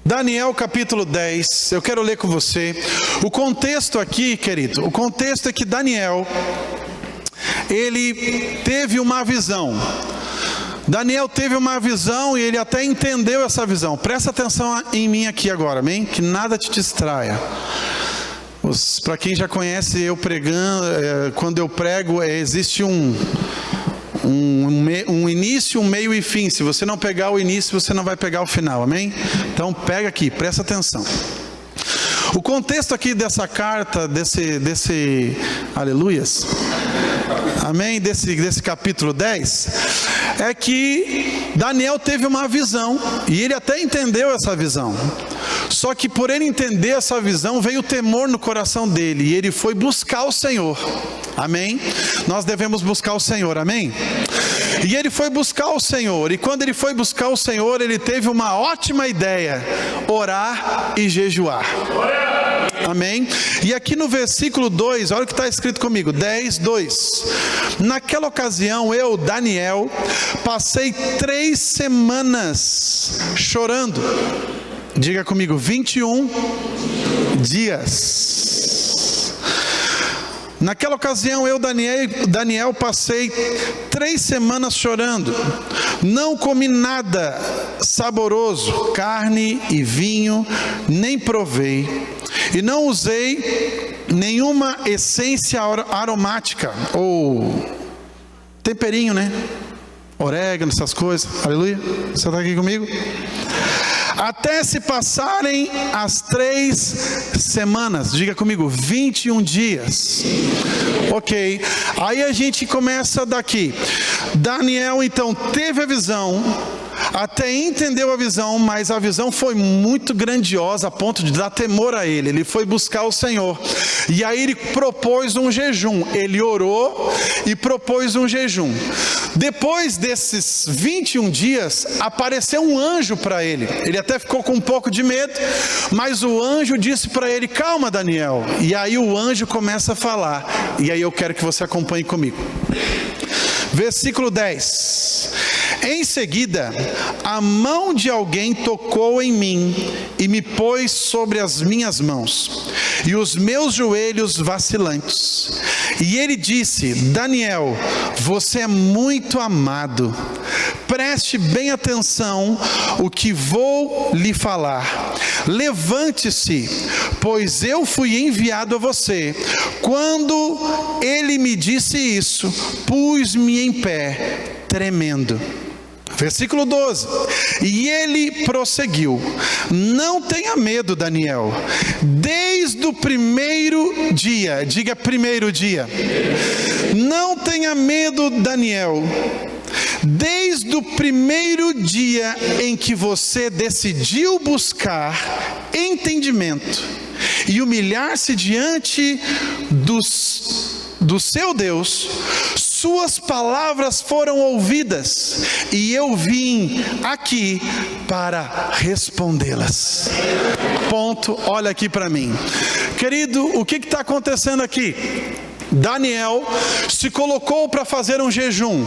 Daniel capítulo 10, eu quero ler com você. O contexto aqui, querido, o contexto é que Daniel, ele teve uma visão. Daniel teve uma visão e ele até entendeu essa visão. Presta atenção em mim aqui agora, amém? Que nada te distraia. Para quem já conhece eu pregando, quando eu prego, existe um início, um meio e fim. Se você não pegar o início, você não vai pegar o final, amém? Então pega aqui, presta atenção. O contexto aqui dessa carta, desse aleluias, amém, desse capítulo 10, é que Daniel teve uma visão, e ele até entendeu essa visão. Só que por ele entender essa visão, veio temor no coração dele, e ele foi buscar o Senhor, amém? Nós devemos buscar o Senhor, amém? E ele foi buscar o Senhor, e quando ele foi buscar o Senhor, ele teve uma ótima ideia: orar e jejuar. Amém? E aqui no versículo 2, olha o que está escrito comigo, 10, 2. Naquela ocasião, eu, Daniel, passei 3 semanas chorando. Diga comigo, 21 dias. Naquela ocasião, eu, Daniel, passei 3 semanas chorando. Não comi nada saboroso, carne e vinho, nem provei. E não usei nenhuma essência aromática, ou temperinho, né? Orégano, essas coisas. Aleluia. Você está aqui comigo? Até se passarem as 3 semanas, diga comigo, 21 dias. Ok, aí a gente começa daqui. Daniel então teve a visão, até entendeu a visão, mas a visão foi muito grandiosa a ponto de dar temor a ele. Ele foi buscar o Senhor, e aí ele propôs um jejum. Ele orou e propôs um jejum. Depois desses 21 dias, apareceu um anjo para ele. Ele até ficou com um pouco de medo, mas o anjo disse para ele: calma, Daniel. E aí o anjo começa a falar, e aí eu quero que você acompanhe comigo. Versículo 10. Em seguida, a mão de alguém tocou em mim e me pôs sobre as minhas mãos e os meus joelhos vacilantes. E ele disse: Daniel, você é muito amado. Preste bem atenção o que vou lhe falar. Levante-se, pois eu fui enviado a você. Quando ele me disse isso, pus-me em pé, tremendo. Versículo 12. E ele prosseguiu: não tenha medo, Daniel. Desde o primeiro dia, diga primeiro dia. Não tenha medo, Daniel. Desde o primeiro dia em que você decidiu buscar entendimento e humilhar-se diante do seu Deus, suas palavras foram ouvidas, e eu vim aqui para respondê-las. Ponto. Olha aqui para mim, querido, o que está acontecendo aqui? Daniel se colocou para fazer um jejum,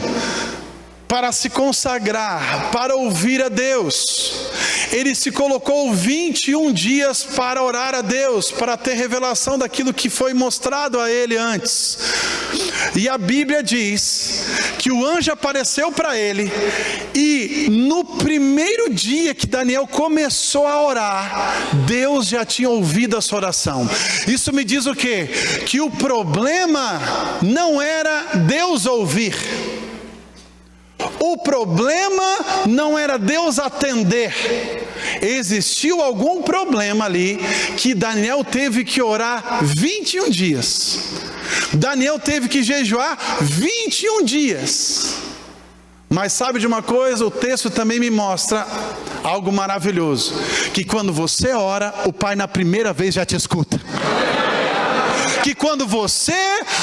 para se consagrar, para ouvir a Deus. Ele se colocou 21 dias para orar a Deus, para ter revelação daquilo que foi mostrado a ele antes. E a Bíblia diz que o anjo apareceu para ele, e no primeiro dia que Daniel começou a orar, Deus já tinha ouvido a sua oração. Isso me diz o quê? Que o problema não era Deus ouvir. O problema não era Deus atender. Existiu algum problema ali que Daniel teve que orar 21 dias. Daniel teve que jejuar 21 dias. Mas sabe de uma coisa? O texto também me mostra algo maravilhoso: que quando você ora, o Pai na primeira vez já te escuta. Que quando você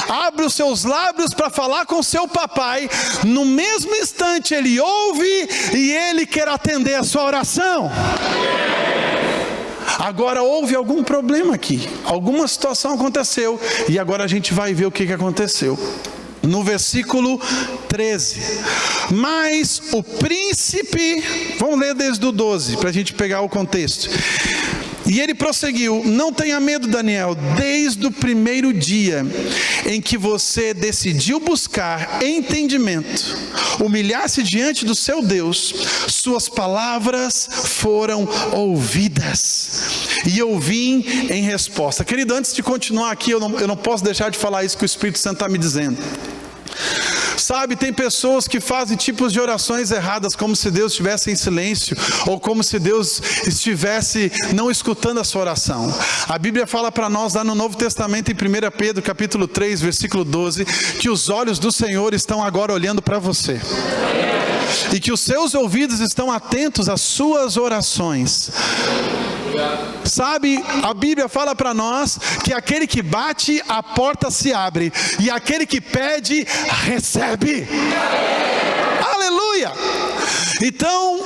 abre os seus lábios para falar com seu papai, no mesmo instante ele ouve e ele quer atender a sua oração. Agora houve algum problema aqui, alguma situação aconteceu, e agora a gente vai ver o que aconteceu. no versículo 13. Mas o príncipe, vamos ler desde o 12, para a gente pegar o contexto. E ele prosseguiu: não tenha medo, Daniel, desde o primeiro dia em que você decidiu buscar entendimento, humilhar-se diante do seu Deus, suas palavras foram ouvidas, e eu vim em resposta. Querido, antes de continuar aqui, eu não posso deixar de falar isso que o Espírito Santo está me dizendo. Sabe, tem pessoas que fazem tipos de orações erradas, como se Deus estivesse em silêncio, ou como se Deus estivesse não escutando a sua oração. A Bíblia fala para nós lá no Novo Testamento, em 1 Pedro capítulo 3, versículo 12, que os olhos do Senhor estão agora olhando para você, e que os seus ouvidos estão atentos às suas orações. Sabe, a Bíblia fala para nós que aquele que bate, a porta se abre, e aquele que pede, recebe. Aleluia! Então,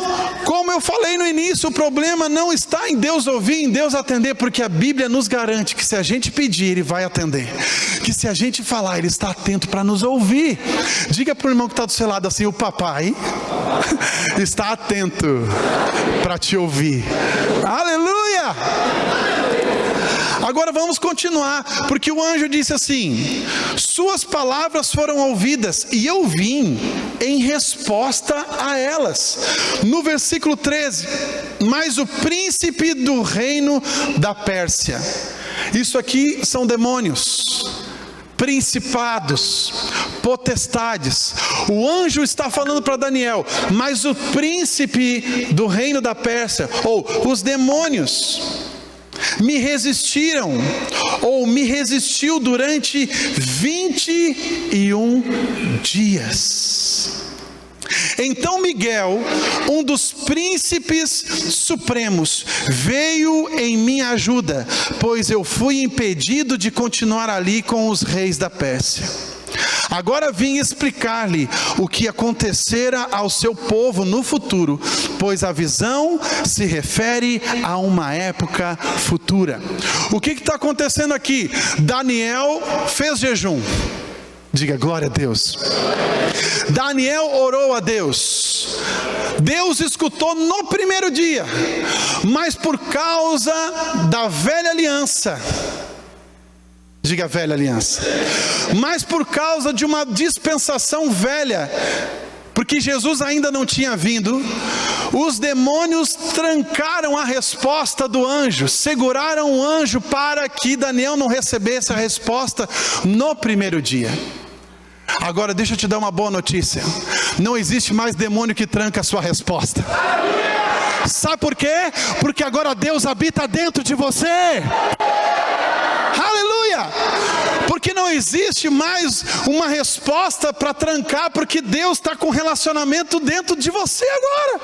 como eu falei no início, o problema não está em Deus ouvir, em Deus atender, porque a Bíblia nos garante que se a gente pedir, Ele vai atender, que se a gente falar, Ele está atento para nos ouvir. Diga para o irmão que está do seu lado assim: o papai está atento para te ouvir. Aleluia! Agora vamos continuar, porque o anjo disse assim: suas palavras foram ouvidas, e eu vim em resposta a elas. No versículo 13: mas o príncipe do reino da Pérsia. Isso aqui são demônios, principados, potestades. O anjo está falando para Daniel: mas o príncipe do reino da Pérsia, ou os demônios, me resistiram, ou me resistiu durante 21 dias. Então Miguel, um dos príncipes supremos, veio em minha ajuda, pois eu fui impedido de continuar ali com os reis da Pérsia. Agora vim explicar-lhe o que acontecera ao seu povo no futuro, pois a visão se refere a uma época futura. O que está acontecendo aqui? Daniel fez jejum. Diga glória a Deus. Daniel orou a Deus. Deus escutou no primeiro dia, mas por causa da velha aliança, diga velha aliança, mas por causa de uma dispensação velha, porque Jesus ainda não tinha vindo, os demônios trancaram a resposta do anjo, seguraram o anjo para que Daniel não recebesse a resposta no primeiro dia. Agora deixa eu te dar uma boa notícia: não existe mais demônio que tranca a sua resposta. Sabe por quê? Porque agora Deus habita dentro de você. Aleluia! Porque não existe mais uma resposta para trancar, porque Deus está com relacionamento dentro de você agora.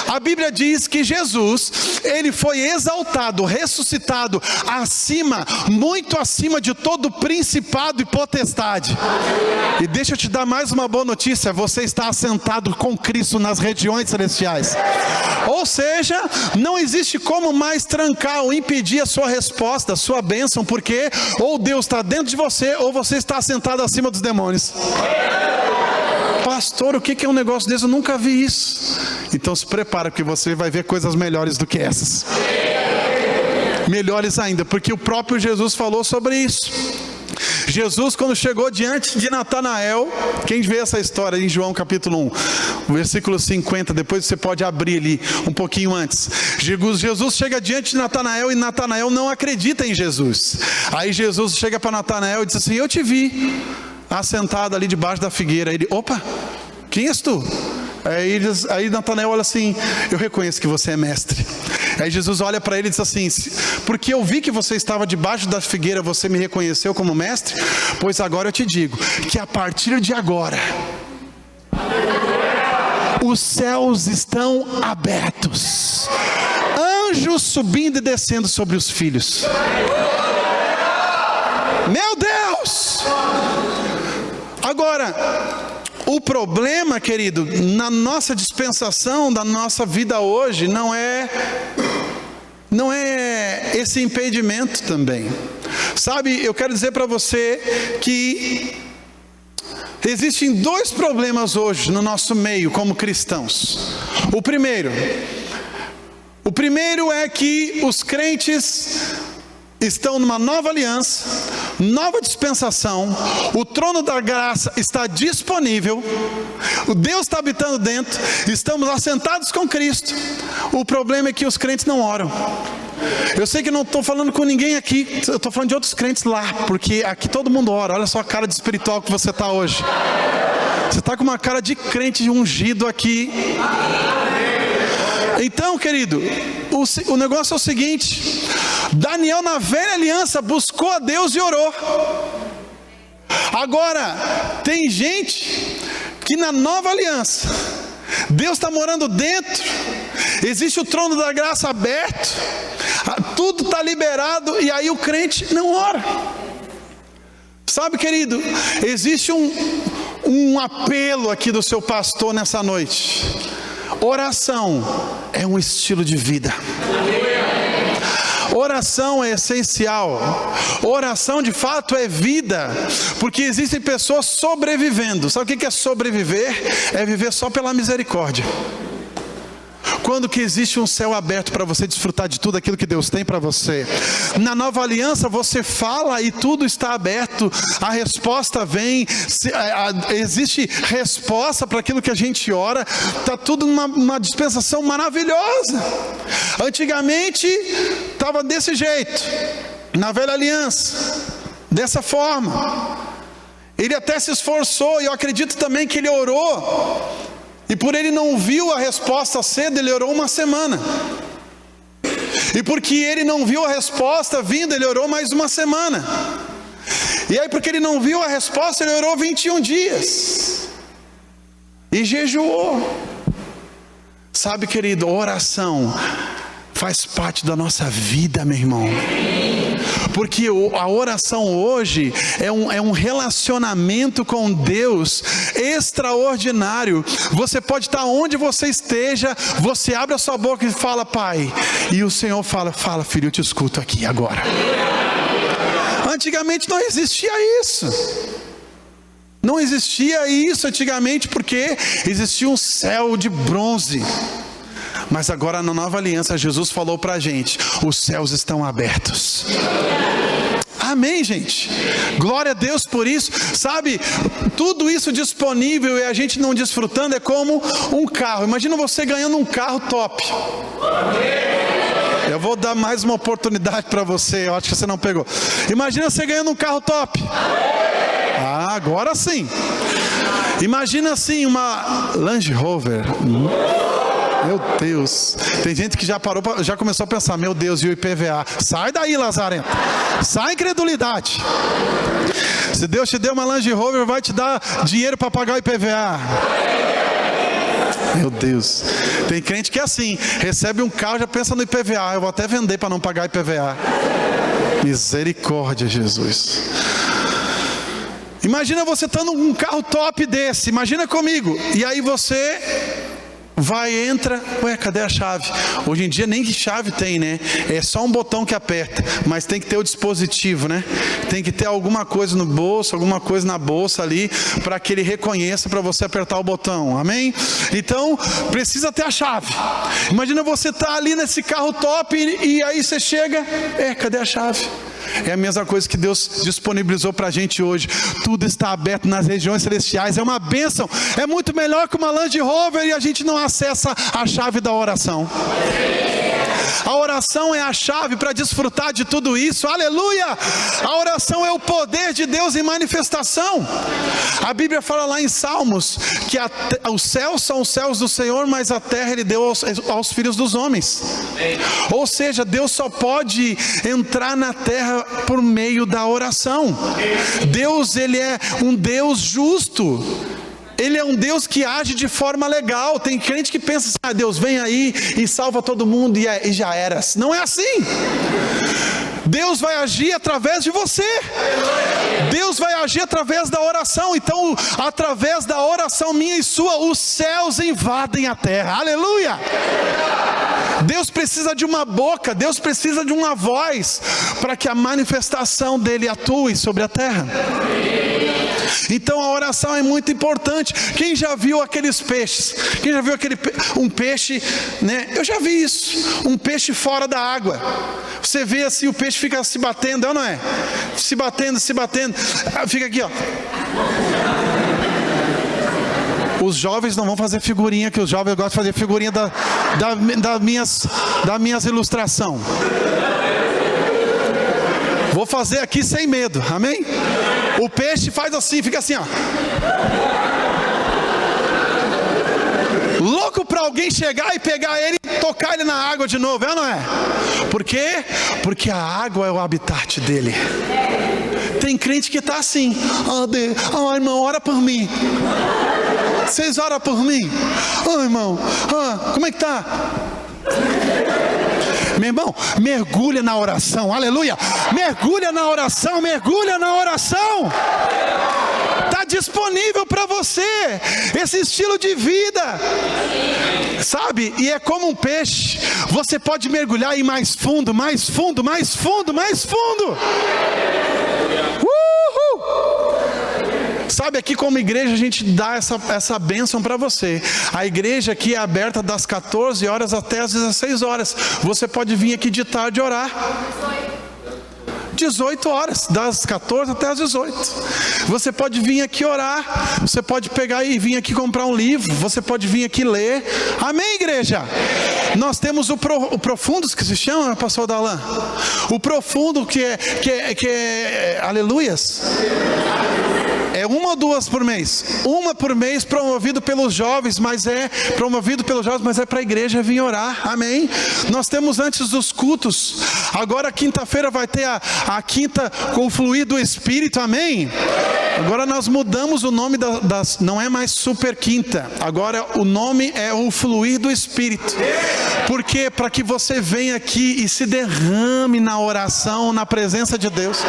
A Bíblia diz que Jesus, Ele foi exaltado, ressuscitado, acima, muito acima de todo principado e potestade. E deixa eu te dar mais uma boa notícia: você está assentado com Cristo nas regiões celestiais. Ou seja, não existe como mais trancar ou impedir a sua resposta, a sua bênção, porque ou Deus está dentro de você, ou você está assentado acima dos demônios. Pastor, o que é um negócio desse? Eu nunca vi isso. Então se prepara, porque você vai ver coisas melhores do que essas. Melhores ainda, porque o próprio Jesus falou sobre isso. Jesus, quando chegou diante de Natanael, quem vê essa história em João capítulo 1, versículo 50, depois você pode abrir ali um pouquinho antes. Jesus chega diante de Natanael, e Natanael não acredita em Jesus. Aí Jesus chega para Natanael e diz assim: eu te vi assentado ali debaixo da figueira. Ele: opa, quem és tu? Aí Natanael olha assim: eu reconheço que você é mestre. Aí Jesus olha para ele e diz assim: porque eu vi que você estava debaixo da figueira, você me reconheceu como mestre? Pois agora eu te digo que a partir de agora os céus estão abertos, anjos subindo e descendo sobre os filhos. Meu Deus! Agora, o problema, querido, na nossa dispensação, da nossa vida hoje, não é esse impedimento também. Sabe, eu quero dizer para você que Existem dois problemas hoje no nosso meio como cristãos. O primeiro é que os crentes estão numa nova aliança, nova dispensação, o trono da graça está disponível, o Deus está habitando dentro, estamos assentados com Cristo. O problema é que os crentes não oram. Eu sei que não estou falando com ninguém aqui, eu estou falando de outros crentes lá, porque aqui todo mundo ora. Olha só a cara de espiritual que você está hoje. Você está com uma cara de crente ungido aqui. Então, querido, o negócio é o seguinte: Daniel na velha aliança buscou a Deus e orou. Agora, tem gente que na nova aliança, Deus está morando dentro, existe o trono da graça aberto, tudo está liberado, e aí o crente não ora. Sabe, querido, existe um apelo aqui do seu pastor nessa noite. Oração é um estilo de vida. Oração é essencial. Oração de fato é vida, porque existem pessoas sobrevivendo. Sabe o que é sobreviver? É viver só pela misericórdia. Quando que existe um céu aberto para você desfrutar de tudo aquilo que Deus tem para você? Na nova aliança você fala e tudo está aberto, a resposta vem, existe resposta para aquilo que a gente ora, está tudo numa dispensação maravilhosa. Antigamente estava desse jeito, na velha aliança, dessa forma. Ele até se esforçou, e eu acredito também que ele orou, e por ele não viu a resposta cedo, ele orou uma semana. E porque ele não viu a resposta vindo, ele orou mais uma semana. E aí porque ele não viu a resposta, ele orou 21 dias. E jejuou. Sabe, querido, oração faz parte da nossa vida, meu irmão. Porque a oração hoje é um relacionamento com Deus extraordinário. Você pode estar onde você esteja, você abre a sua boca e fala: Pai, e o Senhor fala: filho, eu te escuto aqui agora. Antigamente não existia isso. Não existia isso antigamente, porque existia um céu de bronze. Mas agora na nova aliança, Jesus falou para a gente: os céus estão abertos. Amém, gente? Glória a Deus por isso. Sabe, tudo isso disponível e a gente não desfrutando é como um carro. Imagina você ganhando um carro top. Eu vou dar mais uma oportunidade para você, eu acho que você não pegou. Imagina você ganhando um carro top. Agora sim. Imagina assim, uma Land Rover. Meu Deus, tem gente que já começou a pensar: meu Deus, e o IPVA? Sai daí, Lazarento, sai incredulidade. Se Deus te deu uma Land Rover, vai te dar dinheiro para pagar o IPVA. Meu Deus, tem crente que é assim, recebe um carro, já pensa no IPVA: eu vou até vender para não pagar IPVA. Misericórdia, Jesus. Imagina você estando num carro top desse, imagina comigo, e aí você entra, cadê a chave? Hoje em dia nem chave tem, né? É só um botão que aperta, mas tem que ter o dispositivo, né? Tem que ter alguma coisa no bolso, alguma coisa na bolsa ali, para que ele reconheça, para você apertar o botão, amém? Então, precisa ter a chave. Imagina você estar ali nesse carro top, e aí você chega, cadê a chave? É a mesma coisa que Deus disponibilizou para a gente hoje. Tudo está aberto nas regiões celestiais. É uma bênção. É muito melhor que uma Land Rover, e a gente não acessa a chave da oração. A oração é a chave para desfrutar de tudo isso. Aleluia! A oração é o poder de Deus em manifestação. A Bíblia fala lá em Salmos que os céus são os céus do Senhor, mas a terra Ele deu aos filhos dos homens. Ou seja, Deus só pode entrar na terra por meio da oração. Deus, Ele é um Deus justo. Ele é um Deus que age de forma legal. Tem crente que pensa assim: Deus vem aí e salva todo mundo e já era. Não é assim. Deus vai agir através de você. Deus vai agir através da oração. Então, através da oração minha e sua, os céus invadem a terra. Aleluia! Deus precisa de uma boca, Deus precisa de uma voz, para que a manifestação dele atue sobre a terra. Então a oração é muito importante. Quem já viu aqueles peixes? Quem já viu um peixe, né? Eu já vi isso, um peixe fora da água. Você vê assim, o peixe fica se batendo, não é? Se batendo, fica aqui, ó. Os jovens não vão fazer figurinha, que os jovens gostam de fazer figurinha das minhas ilustrações. Vou fazer aqui sem medo, amém? O peixe faz assim, fica assim, ó. Louco para alguém chegar e pegar ele e tocar ele na água de novo, é ou não é? Por quê? Porque a água é o habitat dele. Tem crente que está assim: oh irmão, ora por mim. Vocês oram por mim? Oh irmão, como é que tá? Meu irmão, mergulha na oração, aleluia. Mergulha na oração, mergulha na oração. Está disponível para você esse estilo de vida, sabe? E é como um peixe, você pode mergulhar e ir mais fundo, mais fundo, mais fundo, mais fundo. Sabe, aqui como igreja a gente dá essa bênção para você. A igreja aqui é aberta das 14 horas até as 16 horas. Você pode vir aqui de tarde orar. 18 horas, das 14 até as 18. Você pode vir aqui orar. Você pode pegar e vir aqui comprar um livro. Você pode vir aqui ler. Amém, igreja? Nós temos o Profundos, que se chama, pastor Dalan. O Profundo que é aleluias. É uma ou duas por mês? Uma por mês, promovido pelos jovens, mas é para a igreja vir orar, amém? Nós temos antes dos cultos, agora quinta-feira vai ter a quinta com o fluir do Espírito, amém? Agora nós mudamos o nome não é mais super quinta, agora o nome é o fluir do Espírito. Por quê? Para que você venha aqui e se derrame na oração, na presença de Deus.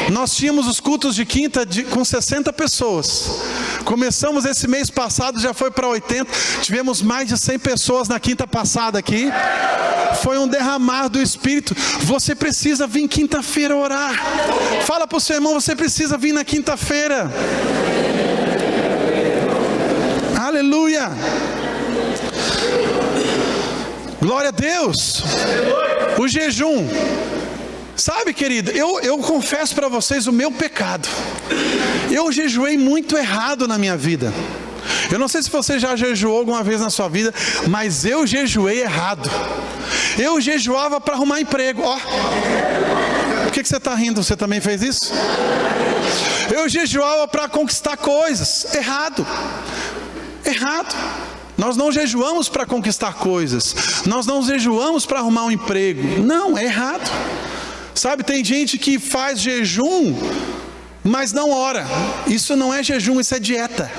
Nós tínhamos os cultos de quinta com 60 pessoas. Começamos esse mês passado, já foi para 80. Tivemos mais de 100 pessoas na quinta passada aqui. Foi um derramar do Espírito. Você precisa vir quinta-feira orar. Fala para o seu irmão, você precisa vir na quinta-feira. Aleluia. Glória a Deus. O jejum. Sabe, querido, eu confesso para vocês o meu pecado. Eu jejuei muito errado na minha vida. Eu não sei se você já jejuou alguma vez na sua vida, mas eu jejuei errado. Eu jejuava para arrumar emprego. Ó, por que você está rindo? Você também fez isso? Eu jejuava para conquistar coisas. Errado. Nós não jejuamos para conquistar coisas. Nós não jejuamos para arrumar um emprego. Não, é errado. Sabe, tem gente que faz jejum, mas não ora. Isso não é jejum, isso é dieta.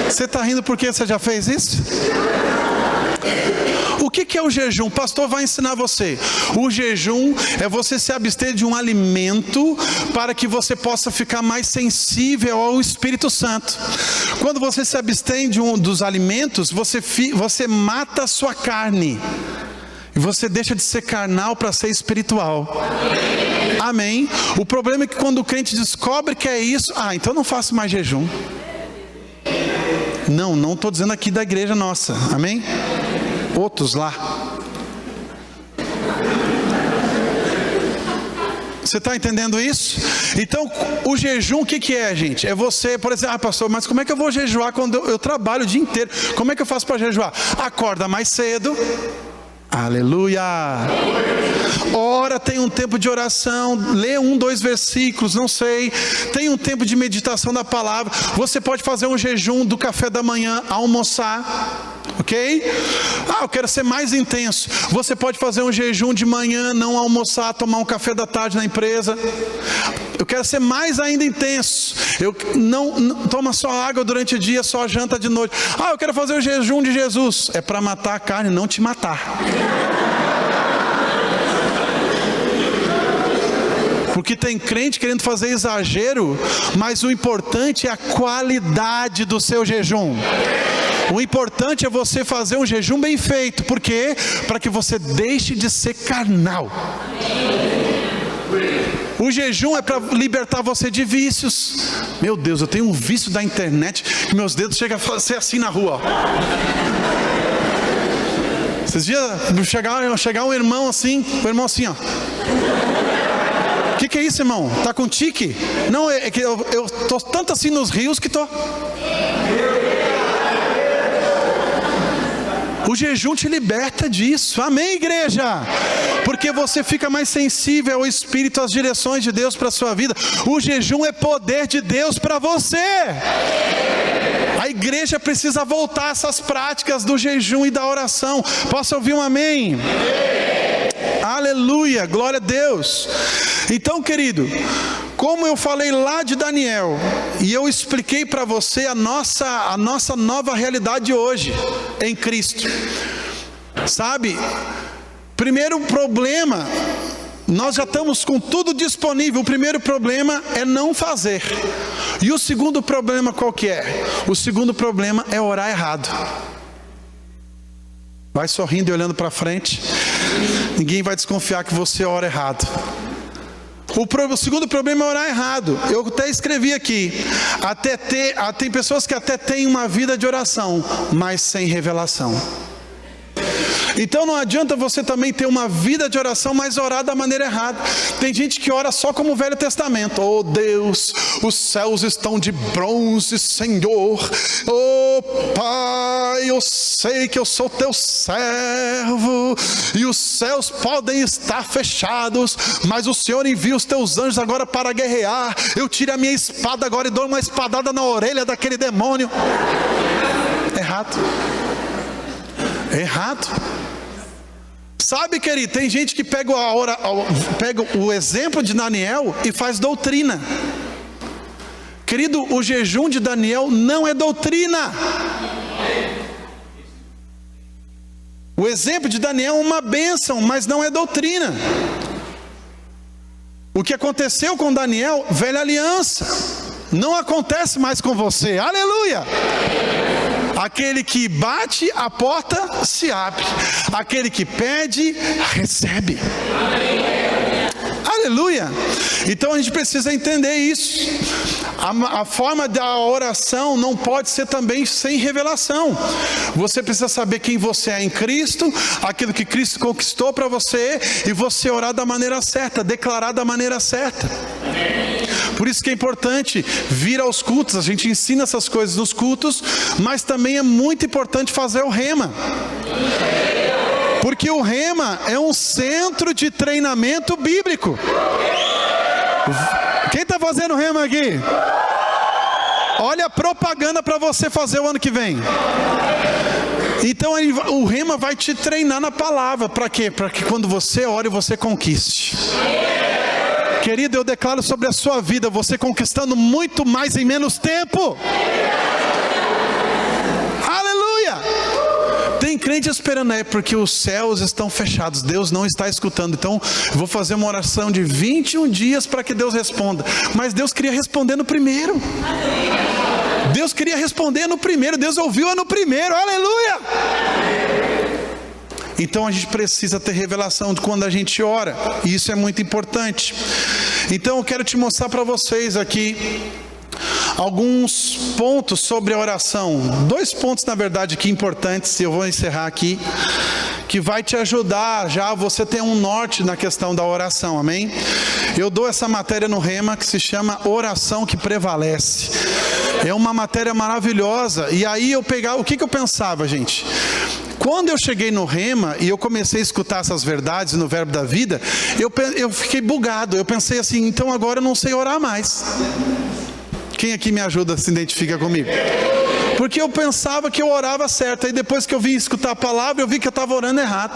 Você está rindo porque você já fez isso? O que é o jejum? O pastor vai ensinar você. O jejum é você se abster de um alimento para que você possa ficar mais sensível ao Espírito Santo. Quando você se abstém de dos alimentos, você mata a sua carne. E você deixa de ser carnal para ser espiritual. Amém? O problema é que quando o crente descobre que é isso, então não faço mais jejum. Não estou dizendo aqui da igreja nossa. Amém? Outros lá. Você está entendendo isso? Então, o jejum, o que é, gente? É você, por exemplo, pastor, mas como é que eu vou jejuar quando eu trabalho o dia inteiro? Como é que eu faço para jejuar? Acorda mais cedo. Aleluia. Ora, tem um tempo de oração, lê 2 versículos, não sei. Tem um tempo de meditação da palavra. Você pode fazer um jejum do café da manhã, almoçar. Ok? Eu quero ser mais intenso. Você pode fazer um jejum de manhã, não almoçar, tomar um café da tarde na empresa. Eu quero ser mais ainda intenso. Eu não toma só água durante o dia, só janta de noite. Eu quero fazer o jejum de Jesus. É para matar a carne, não te matar. Porque tem crente querendo fazer exagero, mas o importante é a qualidade do seu jejum. O importante é você fazer um jejum bem feito. Por quê? Para que você deixe de ser carnal. O jejum é para libertar você de vícios. Meu Deus, eu tenho um vício da internet que meus dedos chegam a ser assim na rua, ó. Esses dias chegar um irmão assim, ó. Que é isso, irmão? Tá com tique? Não, é que eu tô tanto assim nos rios que tô. O jejum te liberta disso. Amém, igreja? Porque você fica mais sensível ao Espírito, às direções de Deus para a sua vida. O jejum é poder de Deus para você. A igreja precisa voltar a essas práticas do jejum e da oração. Posso ouvir um amém? Aleluia, glória a Deus. Então, querido, como eu falei lá de Daniel, e eu expliquei para você a nossa nova realidade hoje, em Cristo. Sabe, primeiro problema, nós já estamos com tudo disponível. O primeiro problema é não fazer. E o segundo problema qual que é? O segundo problema é orar errado. Vai sorrindo e olhando para frente. Ninguém vai desconfiar que você ora errado. O segundo problema é orar errado. Eu até escrevi aqui. Tem pessoas que até têm uma vida de oração, mas sem revelação. Então não adianta você também ter uma vida de oração, mas orar da maneira errada. Tem gente que ora só como o Velho Testamento. Oh Deus, os céus estão de bronze, Senhor. Oh Pai, eu sei que eu sou teu servo, e os céus podem estar fechados, mas o Senhor envia os teus anjos agora para guerrear. Eu tiro a minha espada agora e dou uma espadada na orelha daquele demônio. Errado. Sabe, querido, tem gente que pega o exemplo de Daniel e faz doutrina. Querido, o jejum de Daniel não é doutrina. O exemplo de Daniel é uma bênção, mas não é doutrina. O que aconteceu com Daniel, velha aliança, não acontece mais com você. Aleluia! Aquele que bate, a porta se abre. Aquele que pede, recebe. Aleluia! Então a gente precisa entender isso. A forma da oração não pode ser também sem revelação. Você precisa saber quem você é em Cristo, aquilo que Cristo conquistou para você, e você orar da maneira certa, declarar da maneira certa. Por isso que é importante vir aos cultos. A gente ensina essas coisas nos cultos, mas também é muito importante fazer o rema. Porque o rema é um centro de treinamento bíblico. Quem está fazendo rema aqui? Olha a propaganda para você fazer o ano que vem. Então o rema vai te treinar na palavra. Para quê? Para que quando você ore, você conquiste. Querido, eu declaro sobre a sua vida, você conquistando muito mais em menos tempo. Aleluia! Tem crente esperando aí, porque os céus estão fechados, Deus não está escutando. Então, eu vou fazer uma oração de 21 dias para que Deus responda. Mas Deus queria responder no primeiro. Deus queria responder no primeiro. Deus ouviu no primeiro. Aleluia! Então a gente precisa ter revelação de quando a gente ora, e isso é muito importante. Então eu quero te mostrar para vocês aqui alguns pontos sobre a oração. 2 pontos, na verdade, aqui importantes, e eu vou encerrar aqui, que vai te ajudar já a você ter um norte na questão da oração, amém? Eu dou essa matéria no Rema que se chama Oração que Prevalece. É uma matéria maravilhosa. E aí o que eu pensava, gente? Quando eu cheguei no Rema e eu comecei a escutar essas verdades no Verbo da Vida, eu fiquei bugado. Eu pensei assim, então agora eu não sei orar mais. Quem aqui me ajuda, se identifica comigo? Porque eu pensava que eu orava certo. Aí depois que eu vim escutar a palavra, eu vi que eu estava orando errado.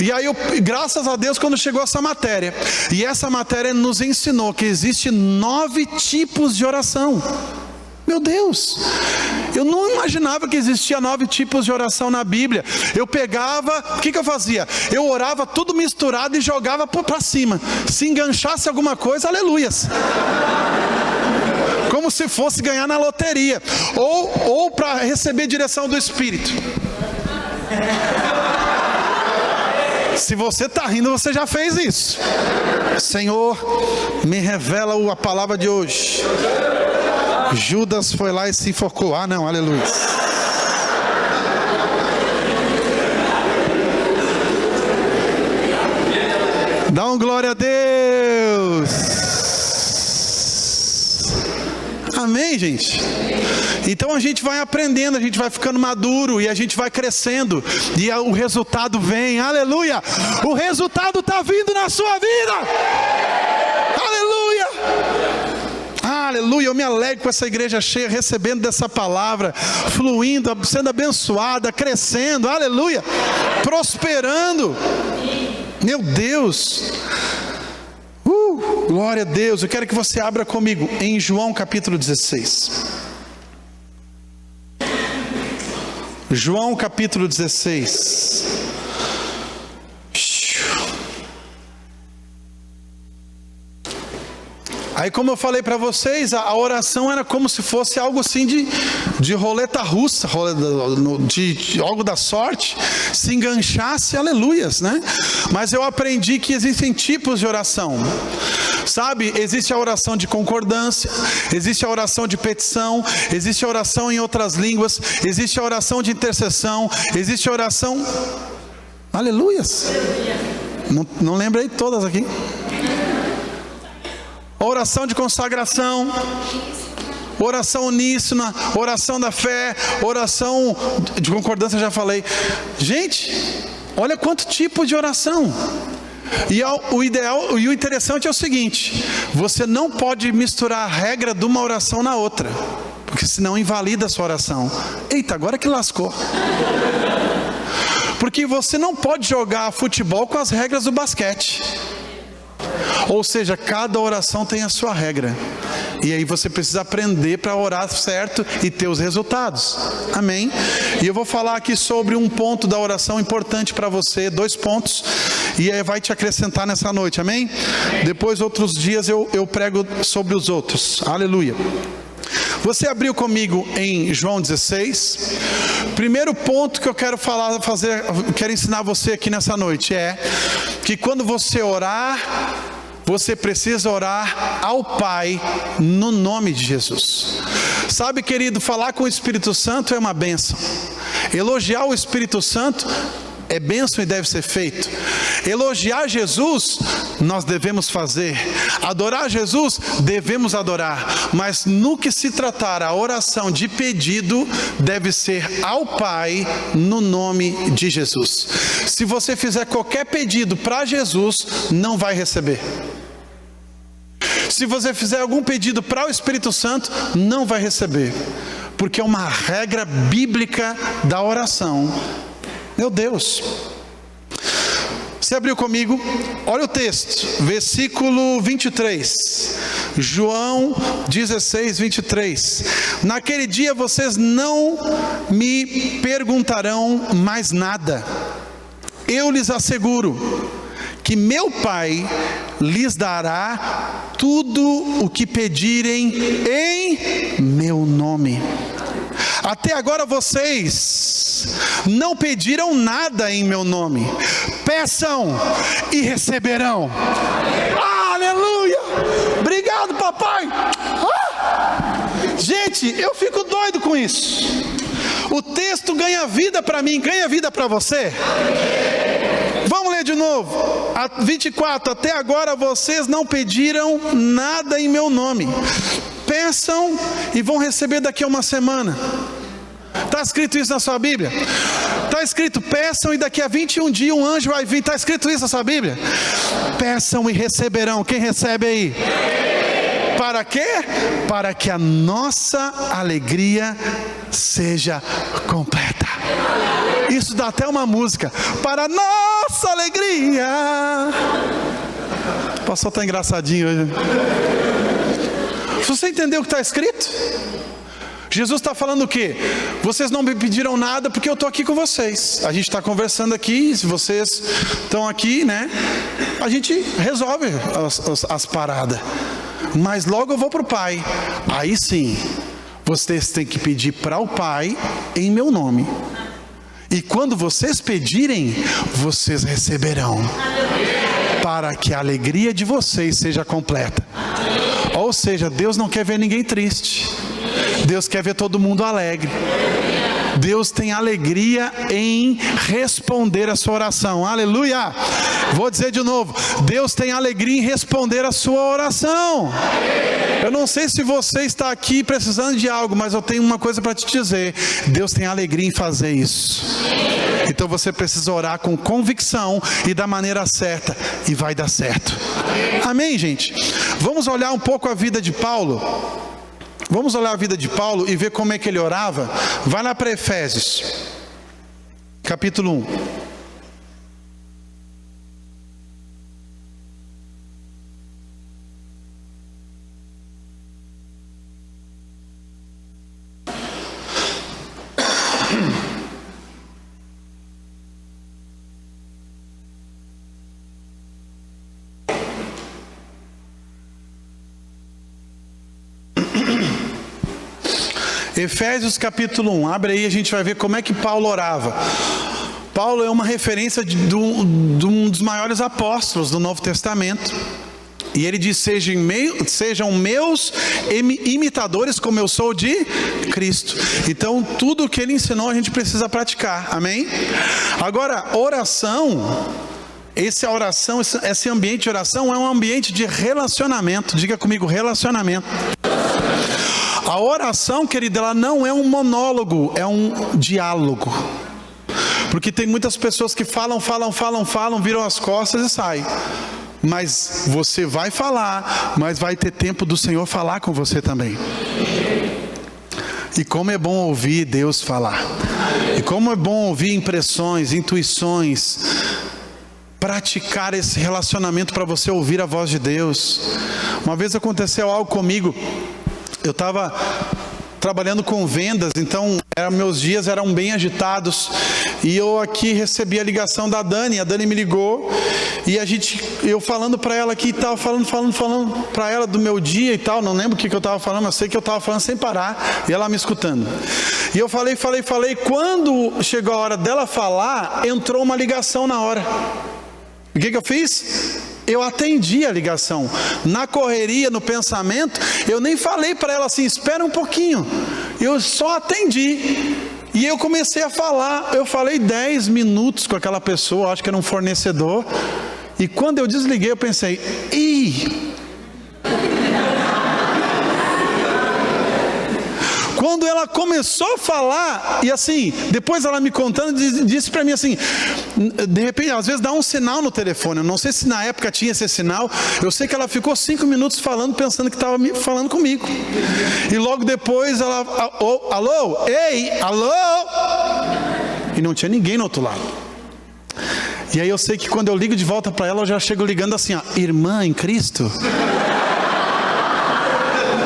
E aí, graças a Deus, quando chegou essa matéria, e essa matéria nos ensinou que existe 9 tipos de oração. Meu Deus, eu não imaginava que existia 9 tipos de oração na Bíblia. Eu pegava, o que eu fazia? Eu orava tudo misturado e jogava para cima. Se enganchasse alguma coisa, aleluias. Como se fosse ganhar na loteria. Ou para receber direção do Espírito. Se você está rindo, você já fez isso. Senhor, me revela a palavra de hoje. Judas foi lá e se enforcou. Ah, não, aleluia. Dá um glória a Deus. Amém, gente? Então a gente vai aprendendo, a gente vai ficando maduro e a gente vai crescendo e o resultado vem, aleluia! O resultado está vindo na sua vida, aleluia! Aleluia, eu me alegro com essa igreja cheia, recebendo dessa palavra, fluindo, sendo abençoada, crescendo, aleluia! Prosperando, meu Deus! Glória a Deus. Eu quero que você abra comigo em João capítulo 16. João capítulo 16. Aí, como eu falei para vocês, a oração era como se fosse algo assim de roleta russa, de algo da sorte, se enganchasse, aleluias, né? Mas eu aprendi que existem tipos de oração, sabe? Existe a oração de concordância, existe a oração de petição, existe a oração em outras línguas, existe a oração de intercessão, existe a oração, aleluias, não lembrei todas aqui. Oração de consagração, oração uníssona, oração da fé, oração de concordância, já falei. Gente, olha quanto tipo de oração. E o ideal e o interessante é o seguinte: você não pode misturar a regra de uma oração na outra, porque senão invalida a sua oração. Eita, agora que lascou. Porque você não pode jogar futebol com as regras do basquete. Ou seja, cada oração tem a sua regra. E aí você precisa aprender para orar certo e ter os resultados. Amém? E eu vou falar aqui sobre um ponto da oração importante para você, 2 pontos. E aí vai te acrescentar nessa noite, amém? Depois, outros dias, eu prego sobre os outros. Aleluia. Você abriu comigo em João 16. Primeiro ponto que eu quero quero ensinar você aqui nessa noite é que quando você orar, você precisa orar ao Pai no nome de Jesus. Sabe, querido, falar com o Espírito Santo é uma bênção. Elogiar o Espírito Santo é bênção e deve ser feito. Elogiar Jesus, nós devemos fazer. Adorar Jesus, devemos adorar. Mas no que se tratar a oração de pedido, deve ser ao Pai no nome de Jesus. Se você fizer qualquer pedido para Jesus, não vai receber. Se você fizer algum pedido para o Espírito Santo, não vai receber. Porque é uma regra bíblica da oração. Meu Deus. Você abriu comigo? Olha o texto, versículo 23. João 16, 23. Naquele dia vocês não me perguntarão mais nada. Eu lhes asseguro que meu Pai lhes dará tudo o que pedirem em meu nome. Até agora vocês não pediram nada em meu nome. Peçam e receberão. Aleluia! Obrigado, papai. Gente, eu fico doido com isso. O texto ganha vida para mim, ganha vida para você. Vamos ler de novo. 24. Até agora vocês não pediram nada em meu nome. Peçam e vão receber daqui a uma semana. Está escrito isso na sua Bíblia? Está escrito: peçam e daqui a 21 dias um anjo vai vir. Está escrito isso na sua Bíblia? Peçam e receberão. Quem recebe aí? Para quê? Para que a nossa alegria seja completa. Isso dá até uma música. Para a nossa alegria. O pastor está engraçadinho hoje. Você entendeu o que está escrito? Jesus está falando o quê? Vocês não me pediram nada porque eu estou aqui com vocês. A gente está conversando aqui. Se vocês estão aqui, né? A gente resolve as paradas. Mas logo eu vou para o Pai. Aí sim, vocês têm que pedir para o Pai em meu nome. E quando vocês pedirem, vocês receberão, para que a alegria de vocês seja completa. Ou seja, Deus não quer ver ninguém triste. Deus quer ver todo mundo alegre. Deus tem alegria em responder a sua oração. Aleluia! Vou dizer de novo: Deus tem alegria em responder a sua oração. Eu não sei se você está aqui precisando de algo, mas eu tenho uma coisa para te dizer: Deus tem alegria em fazer isso. Então você precisa orar com convicção e da maneira certa, e vai dar certo. Amém, gente? Vamos olhar um pouco a vida de Paulo. Vamos olhar a vida de Paulo e ver como é que ele orava. Vai lá para Efésios, capítulo 1. Efésios capítulo 1, abre aí, a gente vai ver como é que Paulo orava. Paulo é uma referência de um dos maiores apóstolos do Novo Testamento. E ele diz: sejam meus imitadores como eu sou de Cristo. Então tudo o que ele ensinou a gente precisa praticar, amém? Agora, oração, esse ambiente de oração é um ambiente de relacionamento. Diga comigo, relacionamento. A oração, querida, ela não é um monólogo, é um diálogo. Porque tem muitas pessoas que falam, viram as costas e saem. Mas você vai falar, mas vai ter tempo do Senhor falar com você também. E como é bom ouvir Deus falar. E como é bom ouvir impressões, intuições. Praticar esse relacionamento para você ouvir a voz de Deus. Uma vez aconteceu algo comigo. Eu estava trabalhando com vendas, então meus dias eram bem agitados. E eu aqui recebi a ligação da Dani. A Dani me ligou e eu falando para ela aqui e tal, falando para ela do meu dia e tal. Não lembro o que eu estava falando, mas sei que eu estava falando sem parar e ela me escutando. E eu falei. Quando chegou a hora dela falar, entrou uma ligação na hora. O que eu fiz? Eu atendi a ligação. Na correria, no pensamento, eu nem falei para ela assim: espera um pouquinho. Eu só atendi. E eu comecei a falar. Eu falei 10 minutos com aquela pessoa, acho que era um fornecedor. E quando eu desliguei, eu pensei: ih! Quando ela começou a falar, e assim, depois ela me contando, disse para mim assim, de repente, às vezes dá um sinal no telefone. Eu não sei se na época tinha esse sinal. Eu sei que ela ficou 5 minutos falando, pensando que estava falando comigo. E logo depois ela, alô? Ei, alô? E não tinha ninguém no outro lado. E aí eu sei que quando eu ligo de volta para ela, eu já chego ligando assim, ó: irmã em Cristo?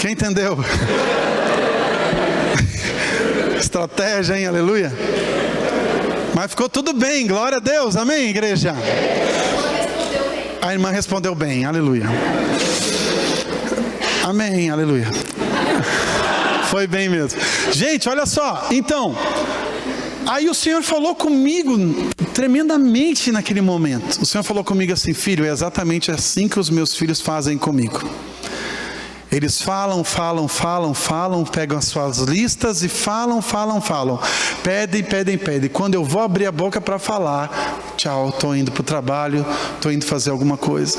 Quem entendeu? Estratégia, hein? Aleluia. Mas ficou tudo bem, glória a Deus, amém, igreja? A irmã respondeu bem, aleluia. Amém, aleluia. Foi bem mesmo. Gente, olha só, então, aí o Senhor falou comigo tremendamente naquele momento. O Senhor falou comigo assim: filho, é exatamente assim que os meus filhos fazem comigo. Eles falam, pegam as suas listas e falam. Pedem. Quando eu vou abrir a boca para falar, tchau, estou indo para o trabalho, estou indo fazer alguma coisa.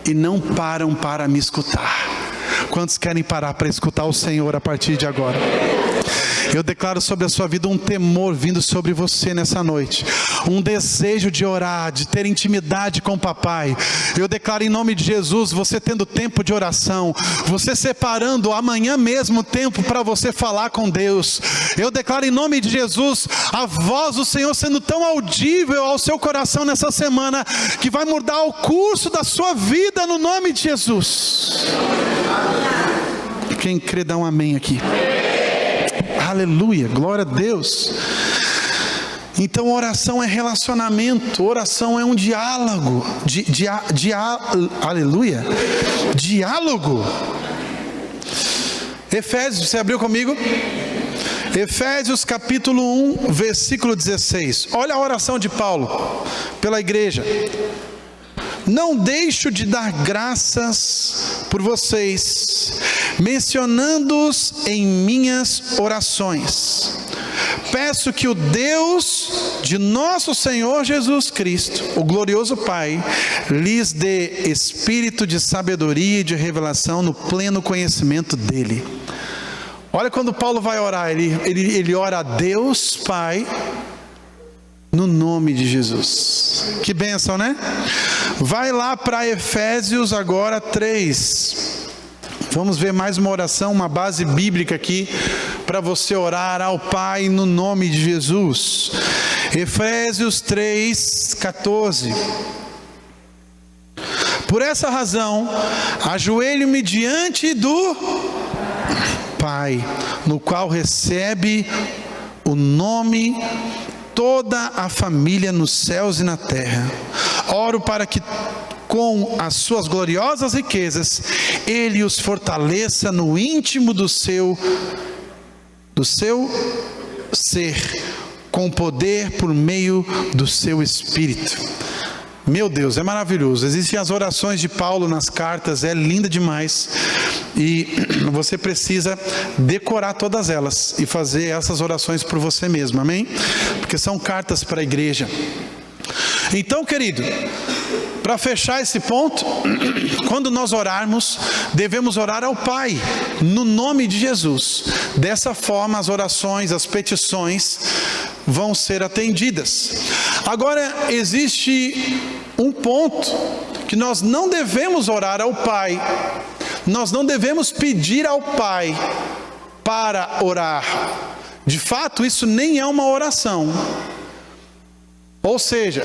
E não param para me escutar. Quantos querem parar para escutar o Senhor a partir de agora? Eu declaro sobre a sua vida um temor vindo sobre você nessa noite. Um desejo de orar, de ter intimidade com o papai. Eu declaro em nome de Jesus, você tendo tempo de oração, você separando amanhã mesmo tempo para você falar com Deus. Eu declaro em nome de Jesus, a voz do Senhor sendo tão audível ao seu coração nessa semana, que vai mudar o curso da sua vida no nome de Jesus. Quem crê dá um amém aqui. Aleluia, glória a Deus. Então oração é relacionamento, oração é um diálogo, aleluia, diálogo. Efésios, você abriu comigo? Efésios capítulo 1, versículo 16. Olha a oração de Paulo pela igreja. Não deixo de dar graças por vocês, mencionando-os em minhas orações. Peço que o Deus de nosso Senhor Jesus Cristo, o glorioso Pai, lhes dê espírito de sabedoria e de revelação no pleno conhecimento dele. Olha quando Paulo vai orar, ele ora a Deus Pai, no nome de Jesus. Que bênção, né? Vai lá para Efésios agora 3. Vamos ver mais uma oração, uma base bíblica aqui, para você orar ao Pai no nome de Jesus. Efésios 3, 14. Por essa razão, ajoelho-me diante do Pai, no qual recebe o nome toda a família nos céus e na terra. Oro para que com as suas gloriosas riquezas Ele os fortaleça no íntimo do seu ser, com poder por meio do seu Espírito. Meu Deus, é maravilhoso. Existem as orações de Paulo nas cartas, é linda demais. E você precisa decorar todas elas e fazer essas orações por você mesmo, amém? Porque são cartas para a igreja. Então, querido, para fechar esse ponto, quando nós orarmos, devemos orar ao Pai, no nome de Jesus. Dessa forma, as orações, as petições vão ser atendidas. Agora, existe um ponto que nós não devemos orar ao Pai. Nós não devemos pedir ao Pai para orar. De fato, isso nem é uma oração. Ou seja,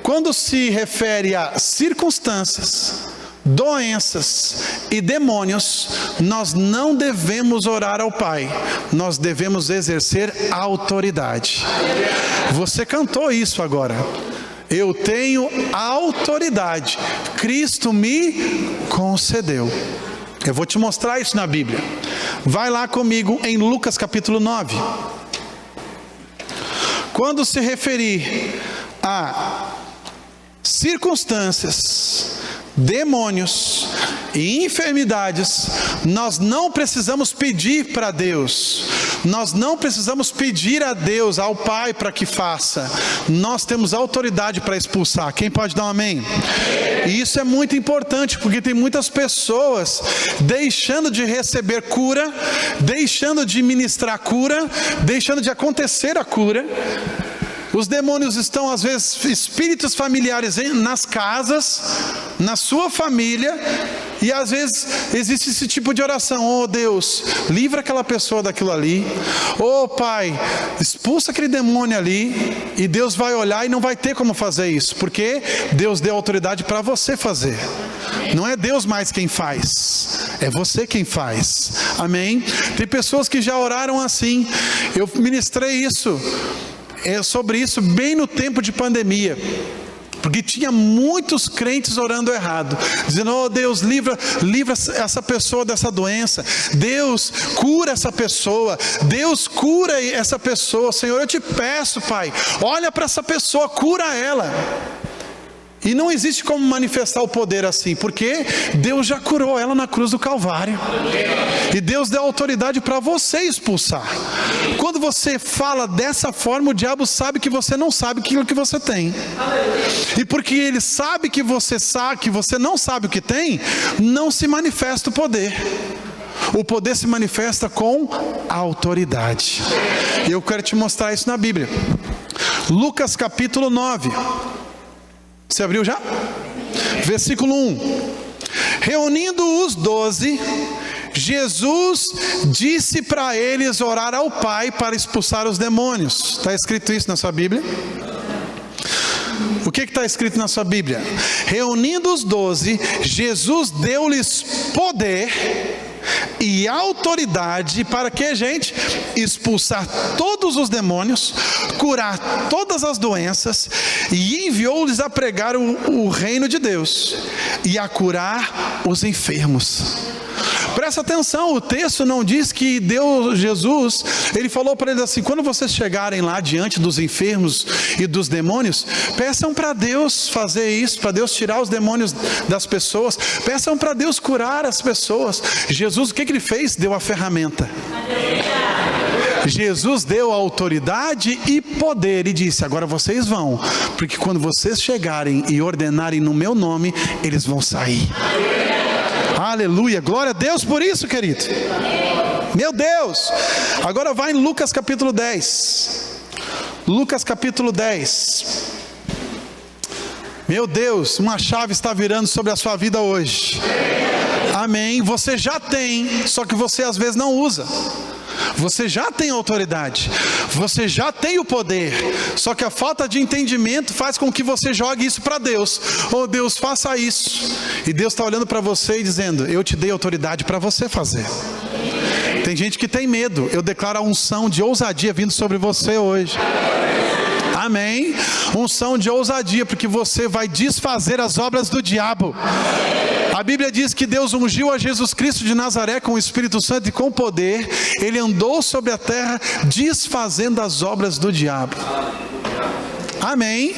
quando se refere a circunstâncias, doenças e demônios, nós não devemos orar ao Pai. Nós devemos exercer autoridade. Você cantou isso agora. Eu tenho autoridade. Cristo me concedeu. Eu vou te mostrar isso na Bíblia. Vai lá comigo em Lucas capítulo 9. Quando se referir a circunstâncias, demônios e enfermidades, nós não precisamos pedir para Deus. Nós não precisamos pedir a Deus, ao Pai, para que faça. Nós temos autoridade para expulsar. Quem pode dar um amém? E isso é muito importante, porque tem muitas pessoas deixando de receber cura, deixando de ministrar cura, deixando de acontecer a cura. Os demônios estão, às vezes, espíritos familiares nas casas, na sua família, e às vezes existe esse tipo de oração: oh Deus, livra aquela pessoa daquilo ali. Oh Pai, expulsa aquele demônio ali. E Deus vai olhar e não vai ter como fazer isso, porque Deus deu autoridade para você fazer. Não é Deus mais quem faz, é você quem faz. Amém? Tem pessoas que já oraram assim. Eu ministrei isso, sobre isso bem no tempo de pandemia, porque tinha muitos crentes orando errado, dizendo: oh Deus, livra essa pessoa dessa doença. Deus, cura essa pessoa. Deus, cura essa pessoa. Senhor, eu te peço, Pai, olha para essa pessoa, cura ela. E não existe como manifestar o poder assim, porque Deus já curou ela na cruz do Calvário. E Deus deu autoridade para você expulsar. Quando você fala dessa forma, o diabo sabe que você não sabe aquilo que você tem. E porque ele sabe que você não sabe o que tem, não se manifesta o poder. O poder se manifesta com autoridade. E eu quero te mostrar isso na Bíblia. Lucas capítulo 9. Você abriu já? Versículo 1. Reunindo os 12, Jesus disse para eles orar ao Pai para expulsar os demônios. Está escrito isso na sua Bíblia? O que está escrito na sua Bíblia? Reunindo os 12, Jesus deu-lhes poder e autoridade para que, gente? Expulsar todos os demônios, curar todas as doenças, e enviou-lhes a pregar o reino de Deus e a curar os enfermos. Presta atenção, o texto não diz que Deus, Jesus, ele falou para eles assim: quando vocês chegarem lá diante dos enfermos e dos demônios, peçam para Deus fazer isso, para Deus tirar os demônios das pessoas, peçam para Deus curar as pessoas. Jesus, o que ele fez? Deu a ferramenta. Jesus deu autoridade e poder e disse: agora vocês vão, porque quando vocês chegarem e ordenarem no meu nome, eles vão sair. Aleluia, glória a Deus por isso, querido. Meu Deus. Agora vai em Lucas capítulo 10. Lucas capítulo 10. Meu Deus, uma chave está virando sobre a sua vida hoje. Amém. Você já tem, só que você às vezes não usa. Você já tem autoridade, você já tem o poder, só que a falta de entendimento faz com que você jogue isso para Deus. Oh Deus, faça isso. E Deus está olhando para você e dizendo: eu te dei autoridade para você fazer. Tem gente que tem medo. Eu declaro a unção de ousadia vindo sobre você hoje. Amém. Unção de ousadia, porque você vai desfazer as obras do diabo. A Bíblia diz que Deus ungiu a Jesus Cristo de Nazaré com o Espírito Santo e com poder. Ele andou sobre a terra desfazendo as obras do diabo. Amém.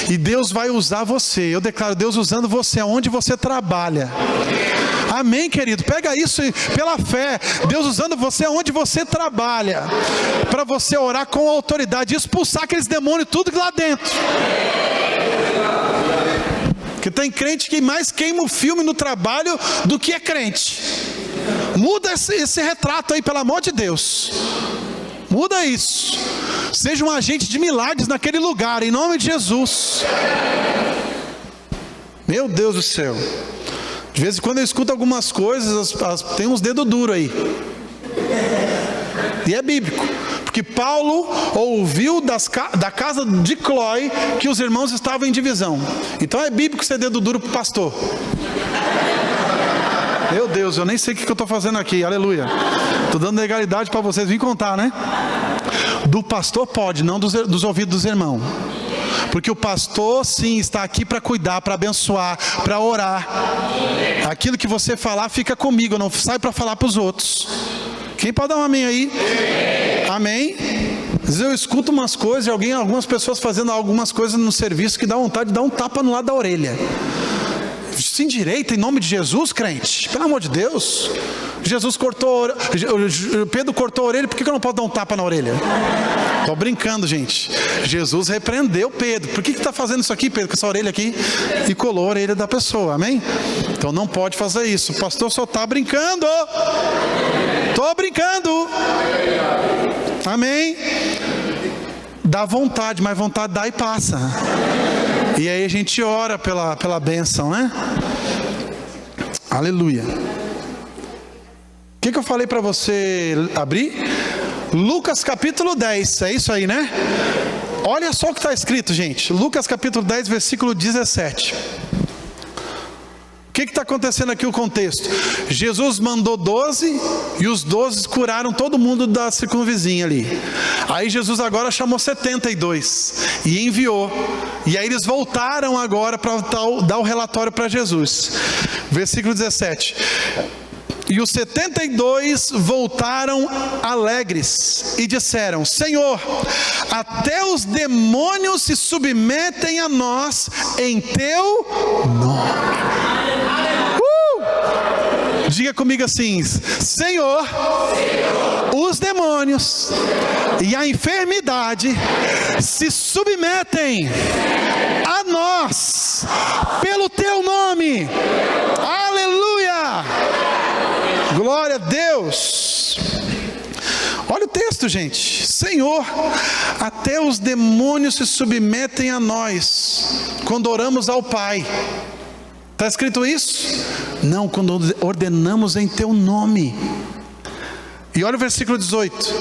E Deus vai usar você. Eu declaro Deus usando você aonde você trabalha. Amém, querido. Pega isso pela fé. Deus usando você aonde você trabalha, para você orar com autoridade, expulsar aqueles demônios tudo lá dentro. Que tem crente que mais queima o filme no trabalho do que é crente. Muda esse retrato aí, pelo amor de Deus. Muda isso. Seja um agente de milagres naquele lugar, em nome de Jesus. Meu Deus do céu. De vez em quando eu escuto algumas coisas, tem uns dedos duros aí. E é bíblico. Porque Paulo ouviu da casa de Clói que os irmãos estavam em divisão. Então é bíblico ser dedo duro para o pastor. Meu Deus, eu nem sei o que eu estou fazendo aqui, aleluia. Estou dando legalidade para vocês virem contar, né? Do pastor pode, não dos ouvidos dos irmãos. Porque o pastor sim está aqui para cuidar, para abençoar, para orar. Aquilo que você falar fica comigo, eu não saio para falar para os outros. Quem pode dar um amém aí? Amém? Às vezes eu escuto umas coisas, algumas pessoas fazendo algumas coisas no serviço que dá vontade de dar um tapa no lado da orelha. Se endireita em nome de Jesus, crente. Pelo amor de Deus. Pedro cortou a orelha, por que eu não posso dar um tapa na orelha? Estou brincando, gente. Jesus repreendeu Pedro. Por que está fazendo isso aqui, Pedro, com essa orelha aqui? E colou a orelha da pessoa, amém? Então não pode fazer isso. O pastor só está brincando. Estou brincando. Amém? Dá vontade, mas vontade dá e passa. E aí a gente ora pela bênção, né? Aleluia. O que eu falei para você abrir? Lucas capítulo 10, é isso aí, né? Olha só o que está escrito, gente. Lucas capítulo 10, versículo 17. O que está acontecendo aqui o contexto? Jesus mandou 12 e os 12 curaram todo mundo da circunvizinha ali. Aí Jesus agora chamou 72 e enviou. E aí eles voltaram agora para dar o relatório para Jesus. Versículo 17. E os 72 voltaram alegres e disseram: Senhor, até os demônios se submetem a nós em teu nome. Diga comigo assim: Senhor, os demônios e a enfermidade se submetem a nós pelo teu nome. Aleluia! Glória a Deus. Olha o texto, gente. Senhor, até os demônios se submetem a nós quando oramos ao Pai. Está escrito isso? Não, quando ordenamos em teu nome. E olha o versículo 18.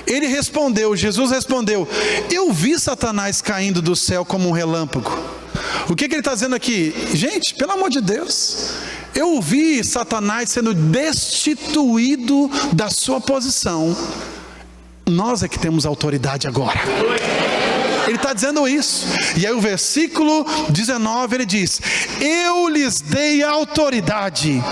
Ele respondeu, Jesus respondeu: eu vi Satanás caindo do céu como um relâmpago. O que ele está dizendo aqui? Gente, pelo amor de Deus, eu vi Satanás sendo destituído da sua posição. Nós é que temos autoridade agora. Ele está dizendo isso. E aí o versículo 19 ele diz: eu lhes dei autoridade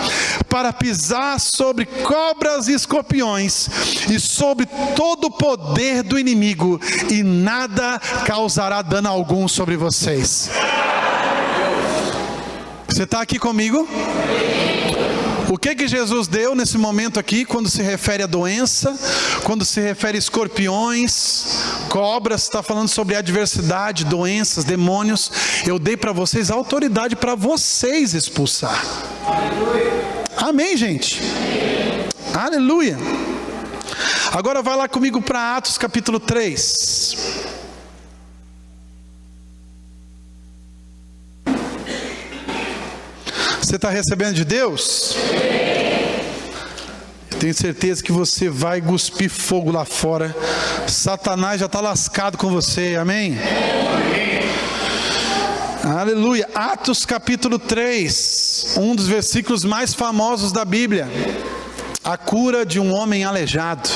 para pisar sobre cobras e escorpiões e sobre todo o poder do inimigo, e nada causará dano algum sobre vocês. Você está aqui comigo? O que Jesus deu nesse momento aqui, quando se refere a doença, quando se refere a escorpiões, cobras, está falando sobre adversidade, doenças, demônios. Eu dei para vocês autoridade para vocês expulsar. Amém, gente? Aleluia. Agora vai lá comigo para Atos capítulo 3. Você está recebendo de Deus? Eu tenho certeza que você vai cuspir fogo lá fora. Satanás já está lascado com você, amém? Aleluia. Atos capítulo 3, um dos versículos mais famosos da Bíblia. A cura de um homem aleijado.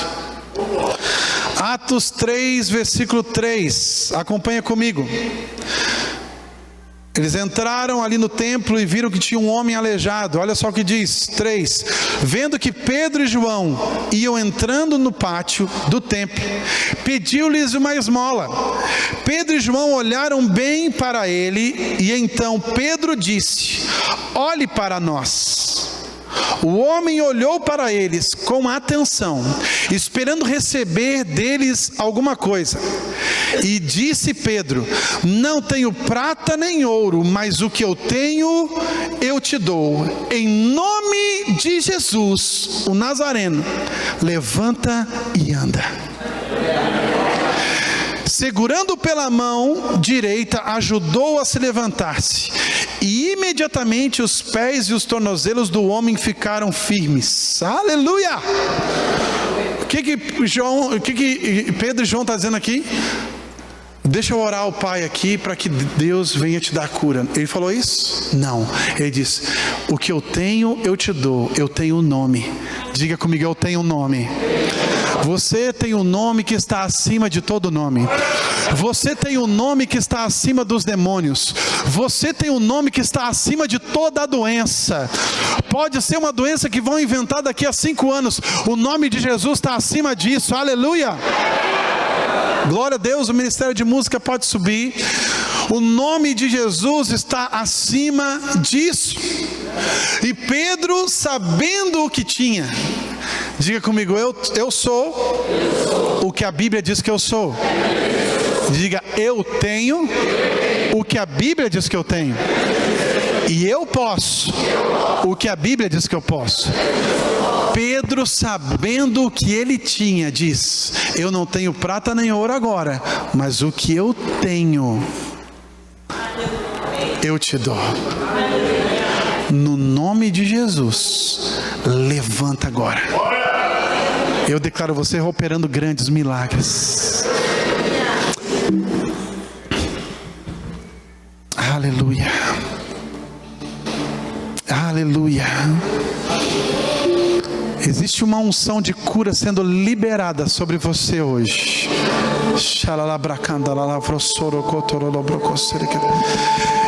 Atos 3, versículo 3. Acompanha comigo. Eles entraram ali no templo e viram que tinha um homem aleijado. Olha só o que diz, 3. Vendo que Pedro e João iam entrando no pátio do templo, pediu-lhes uma esmola. Pedro e João olharam bem para ele, e então Pedro disse: olhe para nós. O homem olhou para eles com atenção, esperando receber deles alguma coisa. E disse Pedro: não tenho prata nem ouro, mas o que eu tenho eu te dou. Em nome de Jesus, o Nazareno, levanta e anda. Segurando pela mão direita, ajudou a se levantar-se. E imediatamente os pés e os tornozelos do homem ficaram firmes. Aleluia! O que Pedro e João estão dizendo aqui? Deixa eu orar ao Pai aqui para que Deus venha te dar cura. Ele falou isso? Não. Ele disse: o que eu tenho eu te dou. Eu tenho um nome. Diga comigo: eu tenho um nome. Você tem um nome que está acima de todo nome. Você tem um nome que está acima dos demônios. Você tem um nome que está acima de toda a doença. Pode ser uma doença que vão inventar daqui a 5 anos. O nome de Jesus está acima disso. Aleluia! Glória a Deus. O Ministério de Música pode subir. O nome de Jesus está acima disso. E Pedro, sabendo o que tinha, diga comigo: eu sou o que a Bíblia diz que eu sou. Diga: eu tenho o que a Bíblia diz que eu tenho. E eu posso o que a Bíblia diz que eu posso. Pedro, sabendo o que ele tinha, diz: eu não tenho prata nem ouro agora, mas o que eu tenho eu te dou. No nome de Jesus, levanta agora. Eu declaro você operando grandes milagres. Aleluia. Aleluia. Existe uma unção de cura sendo liberada sobre você hoje.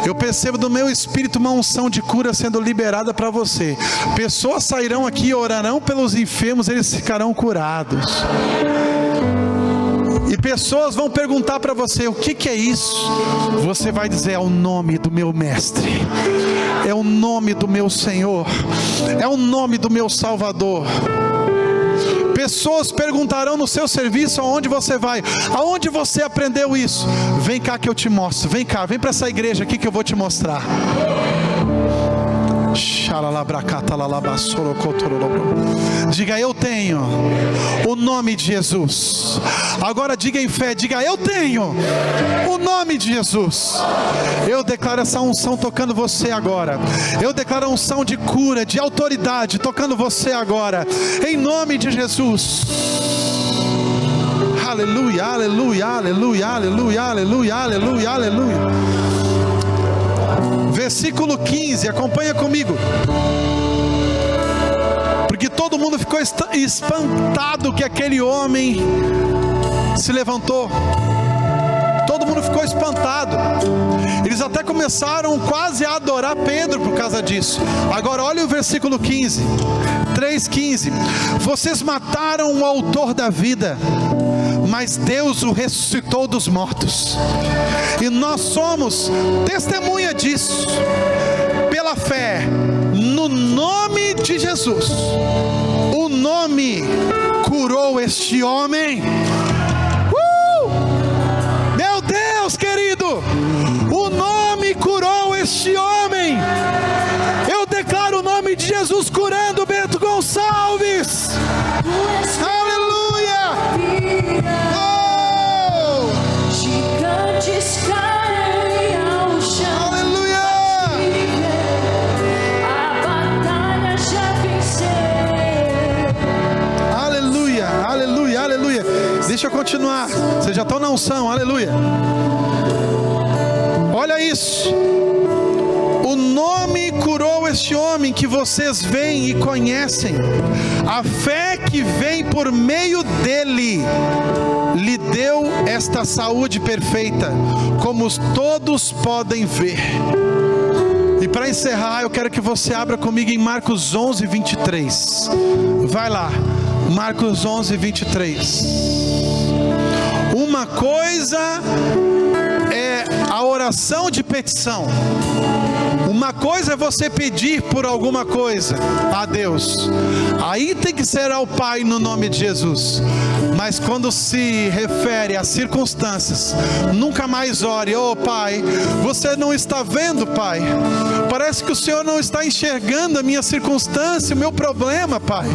Eu percebo do meu espírito uma unção de cura sendo liberada para você. Pessoas sairão aqui e orarão pelos enfermos, eles ficarão curados. E pessoas vão perguntar para você: o que é isso? Você vai dizer: é o nome do meu mestre, é o nome do meu Senhor, é o nome do meu Salvador. Pessoas perguntarão no seu serviço: aonde você vai? Aonde você aprendeu isso? Vem cá que eu te mostro. Vem cá, vem para essa igreja aqui que eu vou te mostrar. Diga: eu tenho o nome de Jesus. Agora diga em fé, diga: eu tenho o nome de Jesus. Eu declaro essa unção tocando você agora. Eu declaro a unção de cura, de autoridade tocando você agora, em nome de Jesus. Aleluia, aleluia, aleluia, aleluia, aleluia, aleluia, aleluia. Versículo 15, acompanha comigo. Porque todo mundo ficou espantado que aquele homem se levantou. Todo mundo ficou ficou espantado. Eles até começaram quase a adorar Pedro por causa disso. Agora olha o versículo 15, 3,15. Vocês mataram o autor da vida, mas Deus o ressuscitou dos mortos. E nós somos testemunha disso. Pela fé no nome de Jesus, o nome curou este homem. Meu Deus querido, o nome curou este homem. Eu declaro o nome de Jesus curando Bento Gonçalves. Aleluia. Oh! Gigantes caem ao chão. Aleluia. A batalha já venceu. Aleluia, aleluia, aleluia. Deixa eu continuar. Vocês já estão na unção, aleluia. Olha isso. O nome curou este homem que vocês veem e conhecem. A fé que vem por meio dele lhe deu esta saúde perfeita, como todos podem ver. E para encerrar, eu quero que você abra comigo em Marcos 11, 23. Vai lá, Marcos 11, 23. Uma coisa é a oração de petição. Uma coisa é você pedir por alguma coisa a Deus. Aí tem que ser ao Pai no nome de Jesus. Mas quando se refere às circunstâncias, nunca mais ore: oh Pai, você não está vendo, Pai? Parece que o Senhor não está enxergando a minha circunstância, o meu problema, Pai.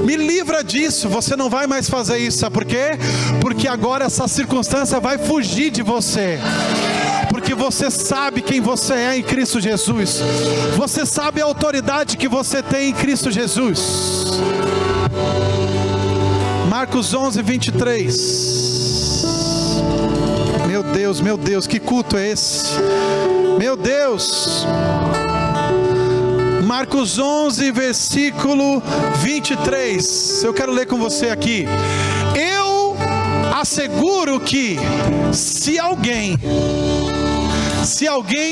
Me livra disso. Você não vai mais fazer isso. Sabe por quê? Porque agora essa circunstância vai fugir de você. Porque você sabe quem você é em Cristo Jesus. Você sabe a autoridade que você tem em Cristo Jesus. Marcos 11, 23. Meu Deus, que culto é esse? Meu Deus. Marcos 11, versículo 23. Eu quero ler com você aqui. Eu asseguro que se alguém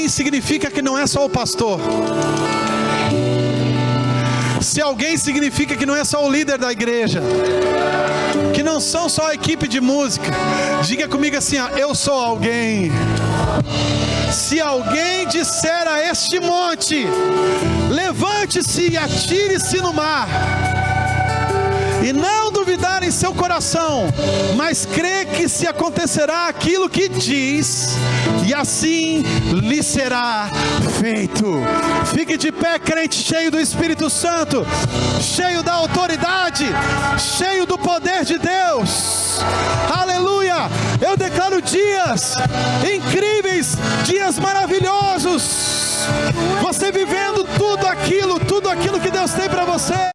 significa que não é só o pastor. Se alguém significa que não é só o líder da igreja, que não são só a equipe de música. Diga comigo assim, ó: eu sou alguém. Se alguém disser a este monte: levante-se e atire-se no mar, e não duvidar em seu coração, mas crê que se acontecerá aquilo que diz, e assim lhe será feito. Fique de pé, crente, cheio do Espírito Santo, cheio da autoridade, cheio do poder de Deus. Aleluia! Eu declaro dias incríveis, dias maravilhosos. Você vivendo tudo aquilo que Deus tem para você.